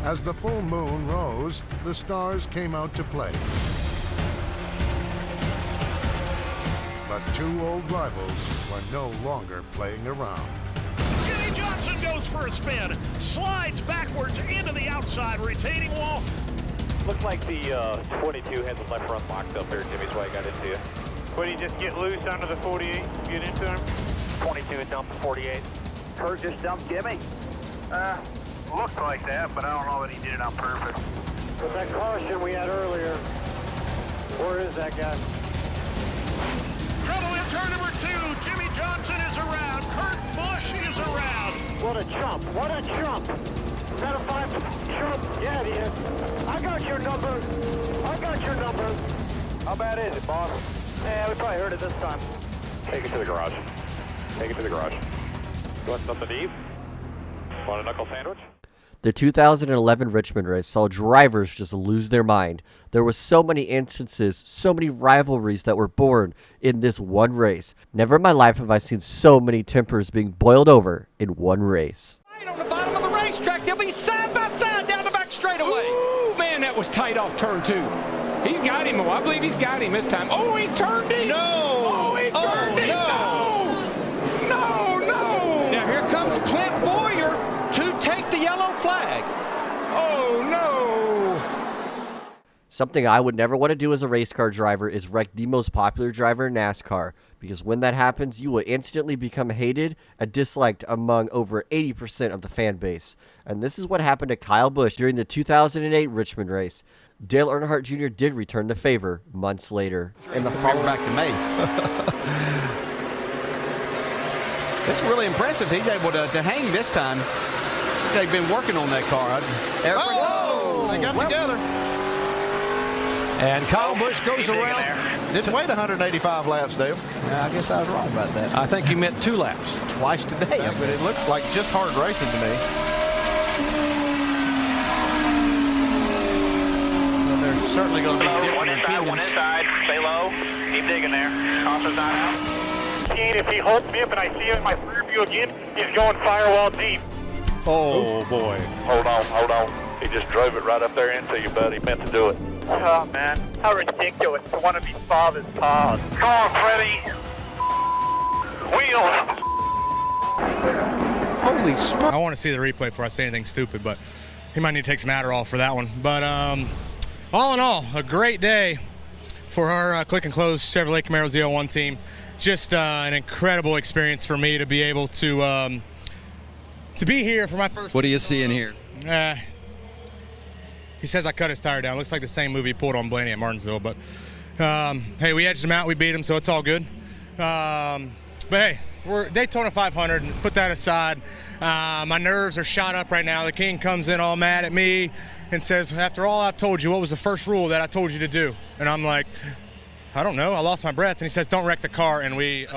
As the full moon rose, the stars came out to play. But two old rivals were no longer playing around. Jimmy Johnson goes for a spin, slides backwards into the outside retaining wall. Looked like the 22 had the left front locked up there, Jimmy's why I got into you. Would he just get loose under the 48 and get into him? 22 dumped the 48. Kurt just dumped Jimmy? Looked like that, but I don't know that he did it on purpose. With that caution we had earlier, where is that guy? Trouble in turn number 2. Jimmy Johnson is around. Kurt Busch is around. What a chump. What a chump. Is that a 5 chump? Yeah, it is. I got your number. I got your number. How bad is it, boss? Yeah, we probably heard it this time. Take it to the garage. Take it to the garage. You want something to eat? Want a knuckle sandwich? The 2011 Richmond race saw drivers just lose their mind. There were so many instances, so many rivalries that were born in this one race. Never in my life have I seen so many tempers being boiled over in one race. Right on the bottom of the racetrack, they'll be side by side down the back straightaway. Ooh, man, that was tight off turn 2. He's got him. Oh, I believe he's got him this time. Oh, he turned him. No. Oh, he turned him. No. No. Now here comes Clint Boyer to take the yellow flag. Oh, no. Something I would never want to do as a race car driver is wreck the most popular driver in NASCAR, because when that happens, you will instantly become hated and disliked among over 80% of the fan base. And this is what happened to Kyle Busch during the 2008 Richmond race. Dale Earnhardt Jr. did return the favor months later. In the following back to me. It's really impressive. He's able to hang this time. They've been working on that car. They got together. And Kyle Busch goes around. It's weighed 185 laps, Dale. I guess I was wrong about that. I think you meant 2 laps. Twice today, but it looked like just hard racing to me. Well, there's certainly going to be different opinions. One inside, stay low, keep digging there. Caution's not out. If he holds me up and I see him in my rear view again, he's going firewall deep. Oh, boy. Hold on. He just drove it right up there into you, buddy. He meant to do it. Oh, man. How ridiculous to want to be father's paws. Come on, Freddie. Wheel. Holy smoke. I want to see the replay before I say anything stupid, but he might need to take some Adderall for that one. But all in all, a great day for our Click and Close Chevrolet Camaro Z01 team. Just an incredible experience for me to be able to be here for my first. What do you see in here? He says I cut his tire down. Looks like the same movie he pulled on Blaney at Martinsville. But hey, we edged him out. We beat him, so it's all good. But hey, we're Daytona 500. And put that aside. My nerves are shot up right now. The king comes in all mad at me and says, after all I've told you, what was the first rule that I told you to do? And I'm like, I don't know. I lost my breath. And he says, don't wreck the car. And we...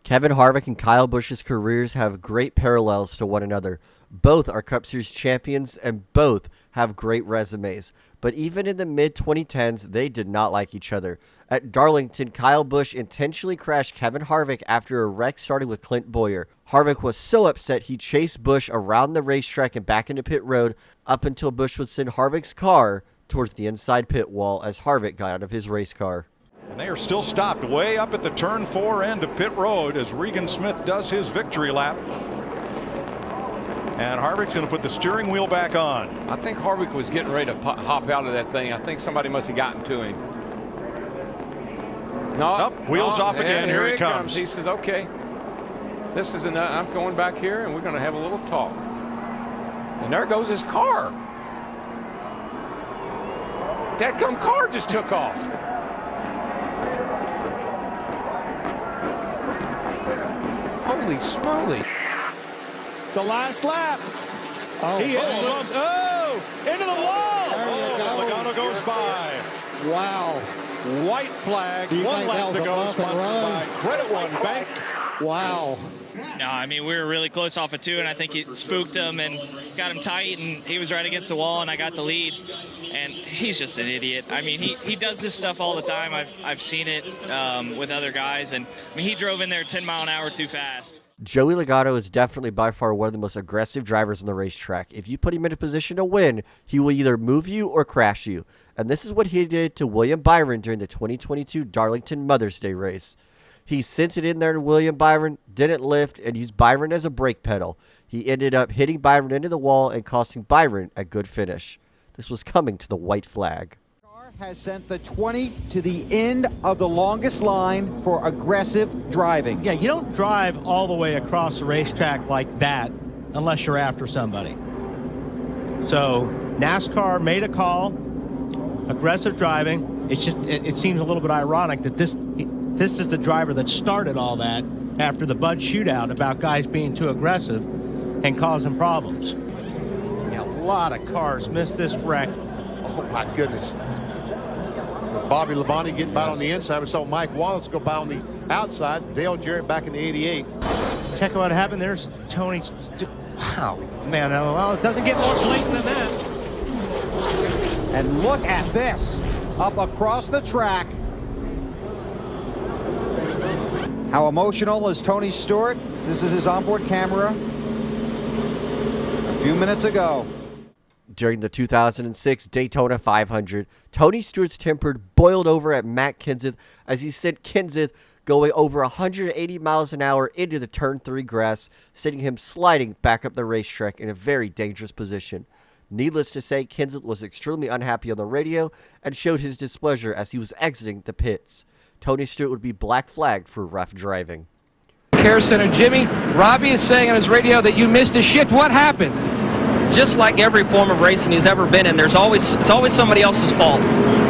Kevin Harvick and Kyle Busch's careers have great parallels to one another. Both are Cup Series champions and both have great resumes. But even in the mid-2010s, they did not like each other. At Darlington, Kyle Busch intentionally crashed Kevin Harvick after a wreck started with Clint Boyer. Harvick was so upset he chased Busch around the racetrack and back into pit road up until Busch would send Harvick's car towards the inside pit wall as Harvick got out of his race car. And they are still stopped way up at the turn 4 end of pit road as Regan Smith does his victory lap. And Harvick's going to put the steering wheel back on. I think Harvick was getting ready to hop out of that thing. I think somebody must have gotten to him. No, wheels off again. Here it comes. He says, okay, this is enough. I'm going back here and we're going to have a little talk. And there goes his car. That car just took off. Holy smoly. It's the last lap. He hits into the wall. Logano goes by. Wow. White flag. 1 lap to go. Sponsored by Credit One Bank. Wow. No, I mean, we were really close off of 2, and I think it spooked him and got him tight, and he was right against the wall, and I got the lead. And he's just an idiot. I mean, he does this stuff all the time. I've seen it with other guys, and I mean, he drove in there 10 mile an hour too fast. Joey Logano is definitely by far one of the most aggressive drivers on the racetrack. If you put him in a position to win, he will either move you or crash you. And this is what he did to William Byron during the 2022 Darlington Mother's Day race. He sent it in there to William Byron, didn't lift, and used Byron as a brake pedal. He ended up hitting Byron into the wall and costing Byron a good finish. This was coming to the white flag. Has sent the 20 to the end of the longest line for aggressive driving. Yeah, you don't drive all the way across the racetrack like that unless you're after somebody. So NASCAR made a call, aggressive driving. It's just, it seems a little bit ironic that this is the driver that started all that after the Bud shootout about guys being too aggressive and causing problems. Yeah, a lot of cars missed this wreck. Oh my goodness. Bobby Labonte getting by on the inside. We saw Mike Wallace go by on the outside. Dale Jarrett back in the 88. Check out what happened. There's Tony. Wow, man, well, it doesn't get more blatant than that. And look at this. Up across the track. How emotional is Tony Stewart? This is his onboard camera. A few minutes ago. During the 2006 Daytona 500, Tony Stewart's temper boiled over at Matt Kenseth as he sent Kenseth going over 180 miles an hour into the turn 3 grass, sending him sliding back up the racetrack in a very dangerous position. Needless to say, Kenseth was extremely unhappy on the radio and showed his displeasure as he was exiting the pits. Tony Stewart would be black flagged for rough driving. Care Center Jimmy, Robbie is saying on his radio that you missed a shift. What happened? Just like every form of racing he's ever been in, it's always somebody else's fault.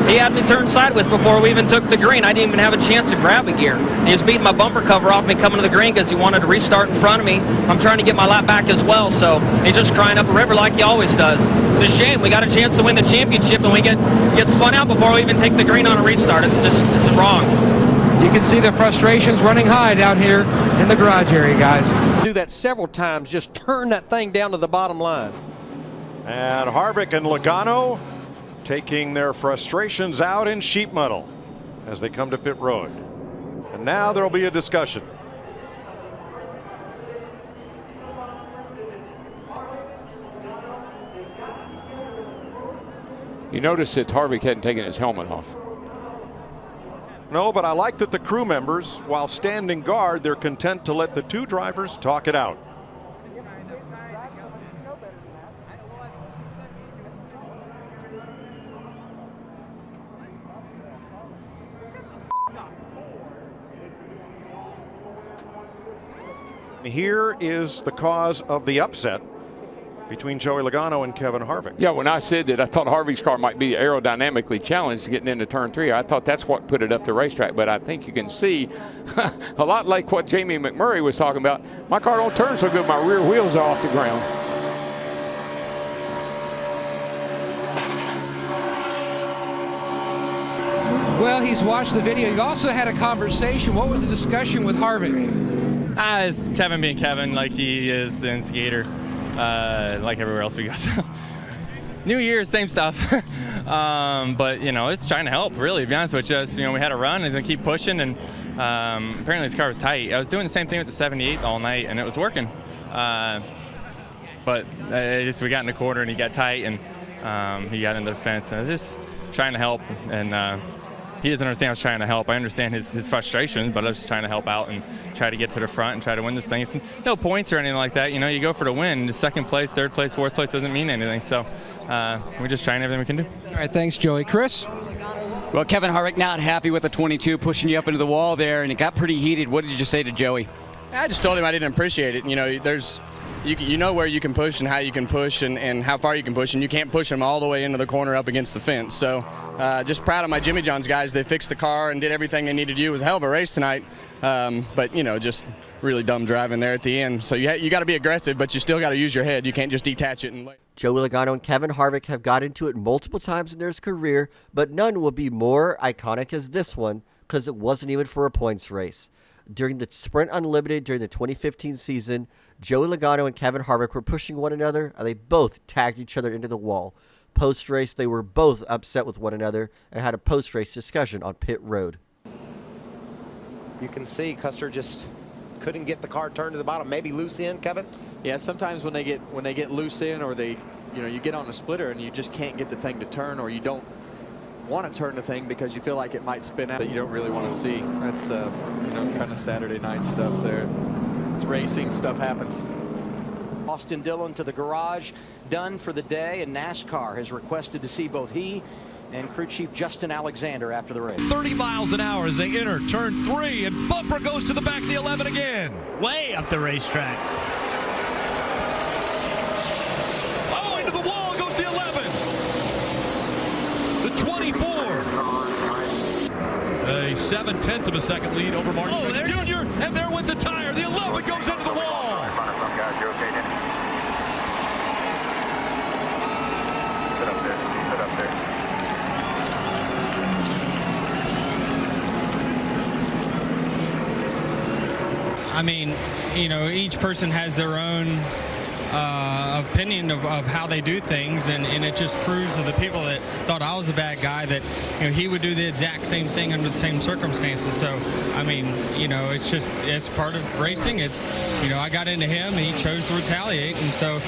He had me turn sideways before we even took the green. I didn't even have a chance to grab a gear. He was beating my bumper cover off me coming to the green because he wanted to restart in front of me. I'm trying to get my lap back as well, so he's just crying up a river like he always does. It's a shame. We got a chance to win the championship and we get spun out before we even take the green on a restart. It's wrong. You can see the frustrations running high down here in the garage area, guys. Do that several times. Just turn that thing down to the bottom line. And Harvick and Logano taking their frustrations out in sheet metal as they come to pit road. And now there'll be a discussion. You notice that Harvick hadn't taken his helmet off. No, but I like that the crew members, while standing guard, they're content to let the two drivers talk it out. Here is the cause of the upset between Joey Logano and Kevin Harvick. Yeah, when I said that I thought Harvick's car might be aerodynamically challenged getting into turn 3, I thought that's what put it up the racetrack. But I think you can see a lot like what Jamie McMurray was talking about. My car don't turn so good, my rear wheels are off the ground. Well, he's watched the video. You also had a conversation. What was the discussion with Harvick? It's Kevin being Kevin, like he is the instigator, like everywhere else we go. So, New Year's, same stuff. But, it's trying to help, really, to be honest with you. We had a run, and he's going to keep pushing, and apparently his car was tight. I was doing the same thing with the 78 all night, and it was working. But we got in the corner, and he got tight, and he got into the fence. And I was just trying to help, and he doesn't understand I was trying to help. I understand his frustration, but I was just trying to help out and try to get to the front and try to win this thing. It's no points or anything like that. You go for the win. The second place, third place, fourth place doesn't mean anything. So we're just trying everything we can do. All right, thanks, Joey. Chris? Well, Kevin Harvick not happy with the 22 pushing you up into the wall there, and it got pretty heated. What did you say to Joey? I just told him I didn't appreciate it. You know where you can push and how you can push and how far you can push, and you can't push them all the way into the corner up against the fence. So just proud of my Jimmy John's guys. They fixed the car and did everything they needed to do. It was a hell of a race tonight, but just really dumb driving there at the end. So you got to be aggressive, but you still got to use your head. You can't just detach it and Joey Logano and Kevin Harvick have got into it multiple times in their career, but none will be more iconic as this one because it wasn't even for a points race. During the Sprint Unlimited during the 2015 season, Joey Logano and Kevin Harvick were pushing one another, and they both tagged each other into the wall. Post-race, they were both upset with one another and had a post-race discussion on pit road. You can see Custer just couldn't get the car turned to the bottom, maybe loose in, Kevin? Yeah, sometimes when they get loose in, or you get on a splitter and you just can't get the thing to turn, or you don't want to turn the thing because you feel like it might spin out that you don't really want to see. That's kind of Saturday night stuff there. It's racing, stuff happens. Austin Dillon to the garage, done for the day, and NASCAR has requested to see both he and crew chief Justin Alexander after the race. 30 miles an hour as they enter turn 3, and bumper goes to the back of the 11 again. Way up the racetrack. Oh, into the wall goes the 11. The 24. A 7/10 of a second lead over Martin Jr. And there went the tire. The 11 goes into the wall. Sit up there. Sit up there. I mean, each person has their own opinion of how they do things, and it just proves to the people that thought I was a bad guy that he would do the exact same thing under the same circumstances. So I mean, it's part of racing. It's I got into him, and he chose to retaliate, and so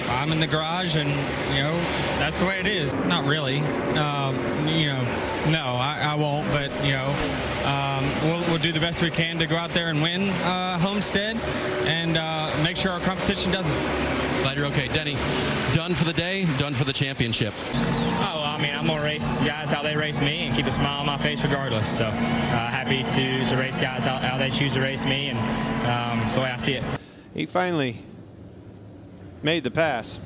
I'm in the garage, and that's the way it is. Not really. No, I won't, but we'll do the best we can to go out there and win Homestead, and make sure our competition doesn't. Glad you're okay. Denny, done for the day, done for the championship. Oh, I mean, I'm gonna race guys how they race me and keep a smile on my face regardless. So happy to race guys how they choose to race me, and that's the way I see it. He finally made the pass.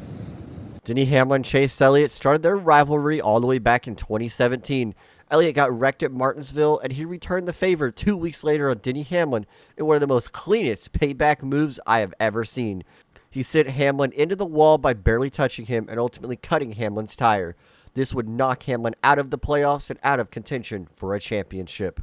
Denny Hamlin and Chase Elliott started their rivalry all the way back in 2017. Elliott got wrecked at Martinsville, and he returned the favor 2 weeks later on Denny Hamlin in one of the most cleanest payback moves I have ever seen. He sent Hamlin into the wall by barely touching him and ultimately cutting Hamlin's tire. This would knock Hamlin out of the playoffs and out of contention for a championship.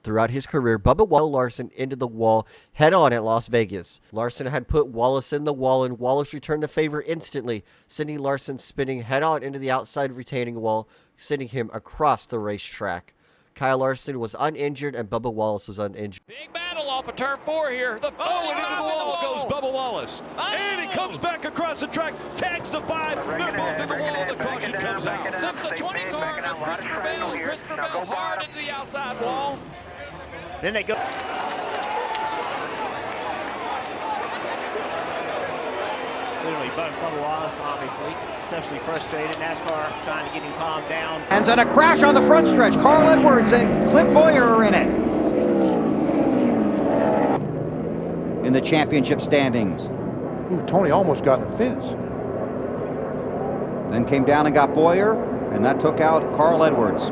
Throughout his career, Bubba Wallace Larson into the wall head-on at Las Vegas. Larson had put Wallace in the wall, and Wallace returned the favor instantly, sending Larson spinning head-on into the outside retaining wall, sending him across the racetrack. Kyle Larson was uninjured, and Bubba Wallace was uninjured. Big battle off of turn 4 here. The and into the wall goes Bubba Wallace. And he comes back across the track, tags the 5. They're both in the wall. The caution comes out. Flips the 20 car of Christopher Bell. Christopher Bell hard into the outside wall. Then they go. Literally, Bubba Wallace, obviously, exceptionally frustrated. NASCAR trying to get him calmed down. And a crash on the front stretch. Carl Edwards and Clint Boyer are in it. In the championship standings. Ooh, Tony almost got in the fence. Then came down and got Boyer, and that took out Carl Edwards.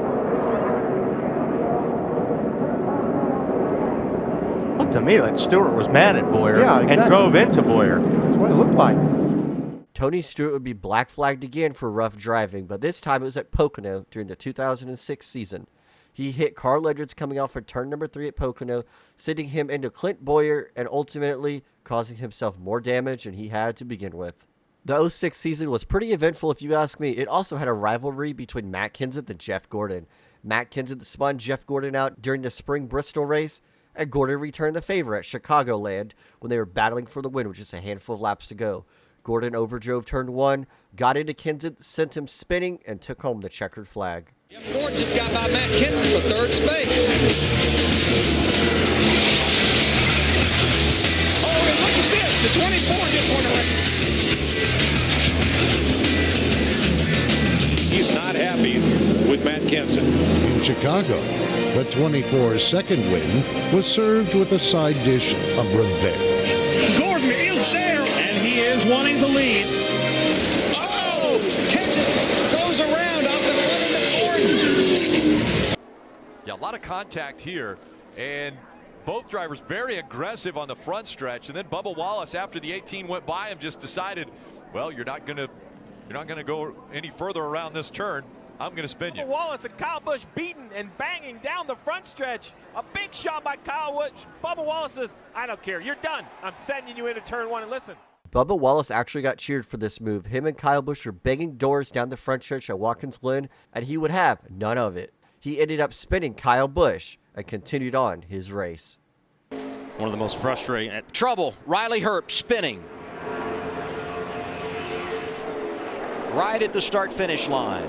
Looked to me like Stewart was mad at Boyer exactly. and drove into Boyer. That's what it looked like. Tony Stewart would be black flagged again for rough driving, but this time it was at Pocono during the 2006 season. He hit Carl Edwards coming off of turn number 3 at Pocono, sending him into Clint Boyer and ultimately causing himself more damage than he had to begin with. The 06 season was pretty eventful if you ask me. It also had a rivalry between Matt Kenseth and Jeff Gordon. Matt Kenseth spun Jeff Gordon out during the spring Bristol race, and Gordon returned the favor at Chicagoland when they were battling for the win with just a handful of laps to go. Gordon overdrove turn 1, got into Kenseth, sent him spinning, and took home the checkered flag. Jeff Gordon just got by Matt Kenseth for third space. Oh, and look at this. The 24 just went around. He's not happy with Matt Kenseth. In Chicago, the 24's second win was served with a side dish of revenge. Gordon is there, and he is wanting to lead. Oh, Kenseth goes around off the front of Gordon. Yeah, a lot of contact here, and both drivers very aggressive on the front stretch, and then Bubba Wallace, after the 18 went by him, just decided, well, you're not gonna go any further around this turn. I'm going to spin you. Wallace and Kyle Busch beating and banging down the front stretch. A big shot by Kyle Busch. Bubba Wallace says, I don't care. You're done. I'm sending you into turn 1. And listen. Bubba Wallace actually got cheered for this move. Him and Kyle Busch were banging doors down the front stretch at Watkins Glen, and he would have none of it. He ended up spinning Kyle Busch and continued on his race. one of the most frustrating. Trouble. Riley Herbst spinning. Right at the start-finish line.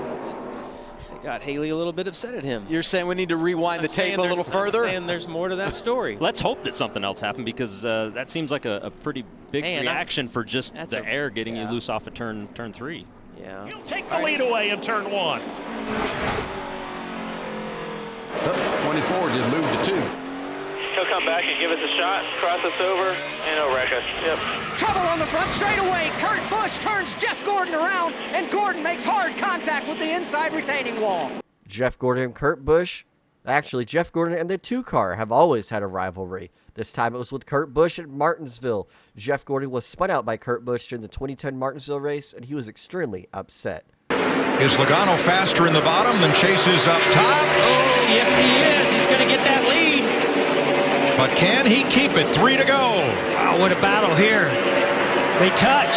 Got Haley a little bit upset at him. You're saying we need to rewind the tape a little further? And there's more to that story. Let's hope that something else happened, because that seems like a pretty big reaction for just the air getting you loose off of turn 3. Yeah. He'll take the lead away in turn 1. 24 just moved to 2. He'll come back and give us a shot, cross us over, and he'll wreck us. Yep. Trouble on the front straightaway. Kurt Busch turns Jeff Gordon around, and Gordon makes hard contact with the inside retaining wall. Jeff Gordon and Kurt Busch. Actually, Jeff Gordon and the 2-car have always had a rivalry. This time it was with Kurt Busch at Martinsville. Jeff Gordon was spun out by Kurt Busch during the 2010 Martinsville race, and he was extremely upset. Is Logano faster in the bottom than Chase is up top? Oh, yes, he is. He's going to get that lead. But can he keep it? 3 to go. Wow, what a battle here. They touch.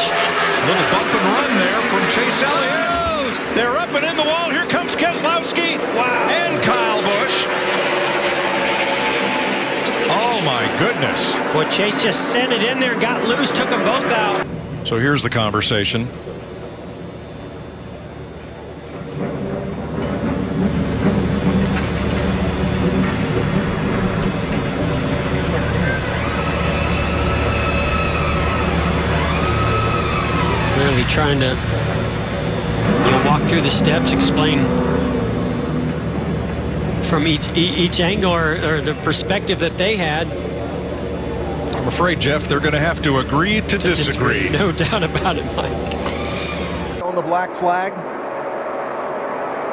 Little bump and run there from Chase Elliott. They're up and in the wall. Here comes Keselowski. Wow. And Kyle Busch. Oh, my goodness. Boy, Chase just sent it in there, got loose, took them both out. So here's the conversation. Really trying to walk through the steps, explain from each angle or the perspective that they had. I'm afraid, Jeff, they're going to have to agree to disagree. No doubt about it, Mike. On the black flag.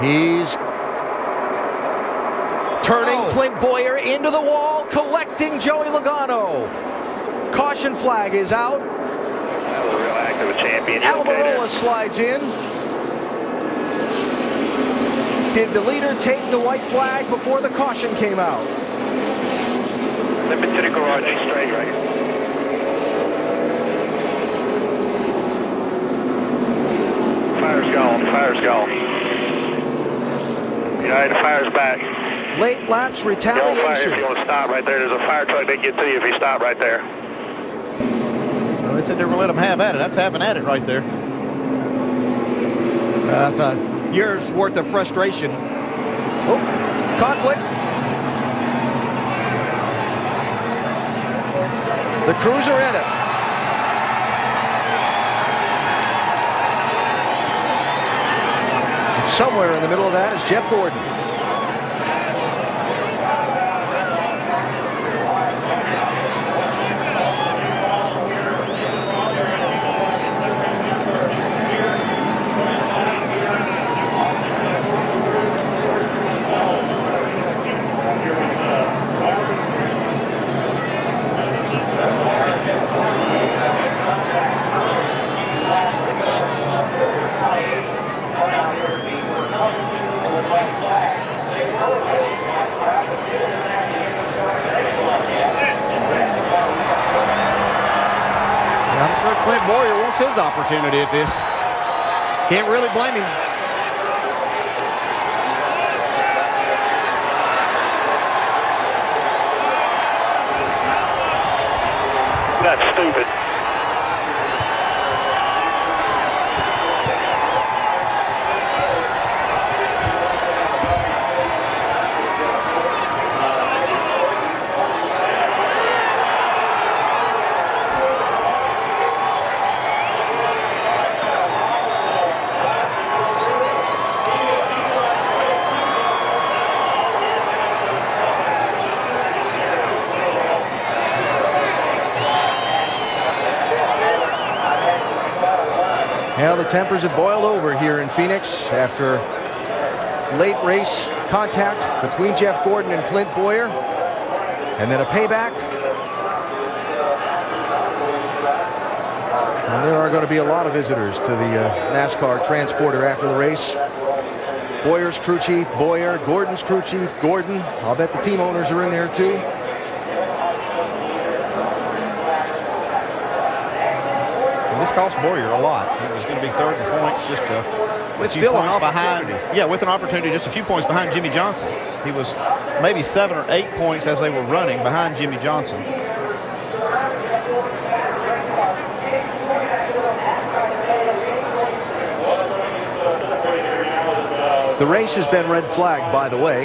He's turning Clint Boyer into the wall, collecting Joey Logano. Caution flag is out. Almirola slides in. Did the leader take the white flag before the caution came out? Slip it to the garage straight right here. Fire's gone, fire's gone. United, the fire's back. Late lapse retaliation. Fire if you want to stop right there. There's a fire truck that get to you if you stop right there. Well, they said they were going to let them have at it. That's having at it right there. That's a year's worth of frustration. Oh, conflict. The Cruiser in it. And somewhere in the middle of that is Jeff Gordon. I'm sure Clint Boyer wants his opportunity at this. Can't really blame him. That's stupid. Well, the tempers have boiled over here in Phoenix after late race contact between Jeff Gordon and Clint Boyer, and then a payback. And there are going to be a lot of visitors to the NASCAR transporter after the race. Boyer's crew chief, Boyer. Gordon's crew chief, Gordon. I'll bet the team owners are in there too. This cost Boyer a lot. It was going to be third in points, just with still an opportunity. Yeah, with an opportunity, just a few points behind Jimmy Johnson. He was maybe 7 or 8 points as they were running behind Jimmy Johnson. The race has been red flagged, by the way.